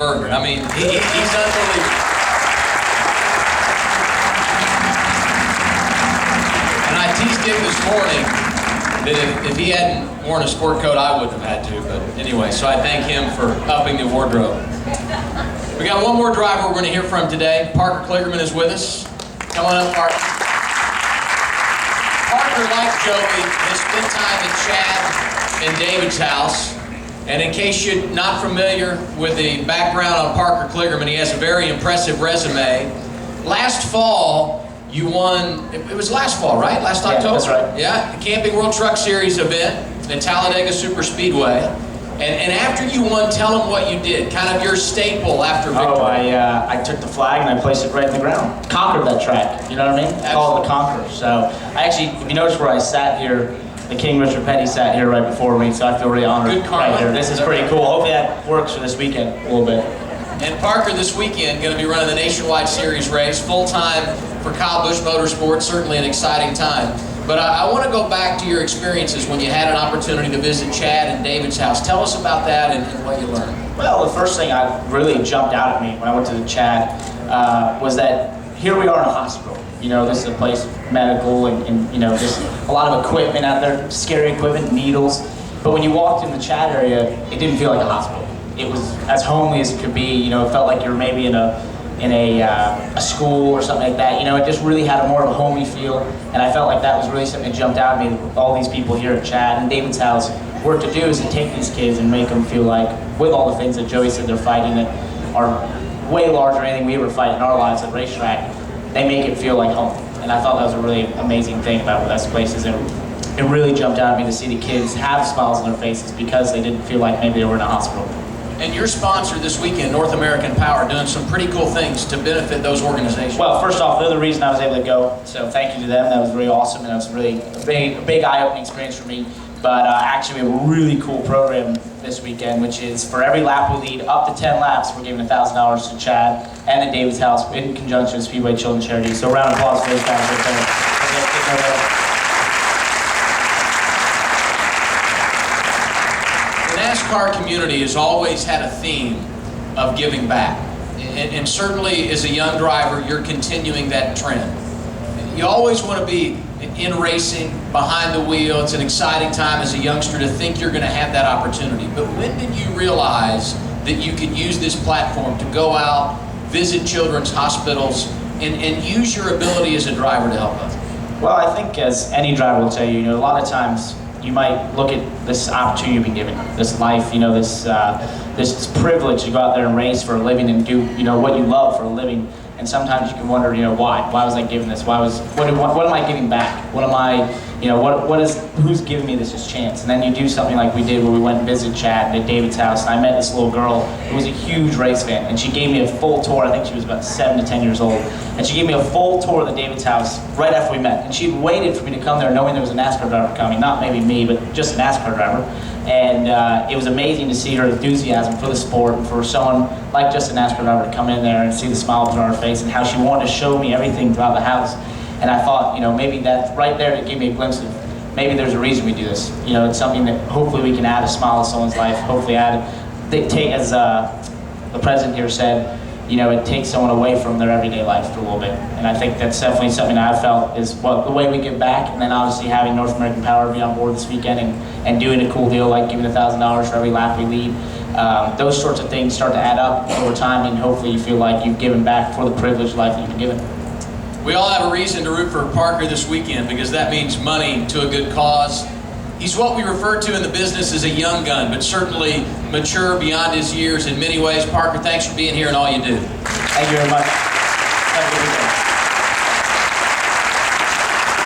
burger. I mean, he's unbelievable. And I teased him this morning that if he hadn't worn a sport coat, I wouldn't have had to. But anyway, so I thank him for upping the wardrobe. We got one more driver we're going to hear from today. Parker Kligerman is with us. Come on up, Parker. Parker, like Joey, has spent time at Chad and David's house. And in case you're not familiar with the background on Parker Kligerman, he has a very impressive resume. Last fall, you won, it was last fall, right? Last October? Yeah, that's right. Yeah, the Camping World Truck Series event at Talladega Super Speedway. And after you won, tell them what you did, kind of your staple after victory. Oh, I took the flag and I placed it right in the ground. Conquered that track, you know what I mean? Called the Conqueror. So, I actually, if you notice where I sat here, the King Richard Petty sat here right before me, so I feel really honored right here. This is pretty cool. Hopefully that works for this weekend a little bit. And Parker, this weekend, going to be running the Nationwide Series race, full-time for Kyle Busch Motorsports, certainly an exciting time. But I want to go back to your experiences when you had an opportunity to visit Chad and David's house. Tell us about that and what you learned. Well, the first thing that really jumped out at me when I went to the Chad was that here we are in a hospital. You know, this is a place medical and you know, just a lot of equipment out there, scary equipment, needles. But when you walked in the Chad area, it didn't feel like a hospital. It was as homely as it could be. You know, it felt like you were maybe in a school or something like that. You know, it just really had a more of a homey feel, and I felt like that was really something that jumped out at me. All these people here at Chad and David's house, work to do is to take these kids and make them feel like, with all the things that Joey said they're fighting that are way larger than anything we ever fight in our lives at racetrack, they make it feel like home. And I thought that was a really amazing thing about this place, is it really jumped out at me to see the kids have smiles on their faces because they didn't feel like maybe they were in a hospital. And your sponsor this weekend, North American Power, doing some pretty cool things to benefit those organizations. Well, first off, they're the reason I was able to go, so thank you to them. That was really awesome, and that was really a big eye-opening experience for me. But actually, we have a really cool program this weekend, which is for every lap we lead up to 10 laps, we're giving $1,000 to Chad and at David's house in conjunction with Speedway Children's Charity. So a round of applause for those guys right there. The NASCAR community has always had a theme of giving back. And certainly as a young driver, you're continuing that trend. You always want to be in racing, behind the wheel. It's an exciting time as a youngster to think you're going to have that opportunity. But when did you realize that you could use this platform to go out, visit children's hospitals, and use your ability as a driver to help others? Well, I think as any driver will tell you, you know, a lot of times you might look at this opportunity you've been given, this life, you know, this privilege to go out there and race for a living and do, you know, what you love for a living. And sometimes you can wonder, you know, why? Why was I given this? What am I giving back? What am I, you know, who's giving me this chance? And then you do something like we did where we went and visited Chad at David's house, and I met this little girl who was a huge race fan, and she gave me a full tour. I think she was about 7 to 10 years old. And she gave me a full tour of the David's house right after we met. And she had waited for me to come there knowing there was a NASCAR driver coming, not maybe me, but just a NASCAR driver. And it was amazing to see her enthusiasm for the sport and for someone like just a NASCAR driver to come in there and see the smile on her face and how she wanted to show me everything throughout the house. And I thought, you know, maybe that right there to give me a glimpse of maybe there's a reason we do this. You know, it's something that hopefully we can add a smile to someone's life. Hopefully take, as the president here said, you know, it takes someone away from their everyday life for a little bit. And I think that's definitely something I've felt is the way we give back, and then obviously having North American Power be on board this weekend and doing a cool deal like giving $1,000 for every lap we lead. Those sorts of things start to add up over time, and hopefully you feel like you've given back for the privileged life that you've been given. We all have a reason to root for Parker this weekend because that means money to a good cause. He's what we refer to in the business as a young gun, but certainly mature beyond his years in many ways. Parker, thanks for being here and all you do. Thank you very much. Have a good weekend.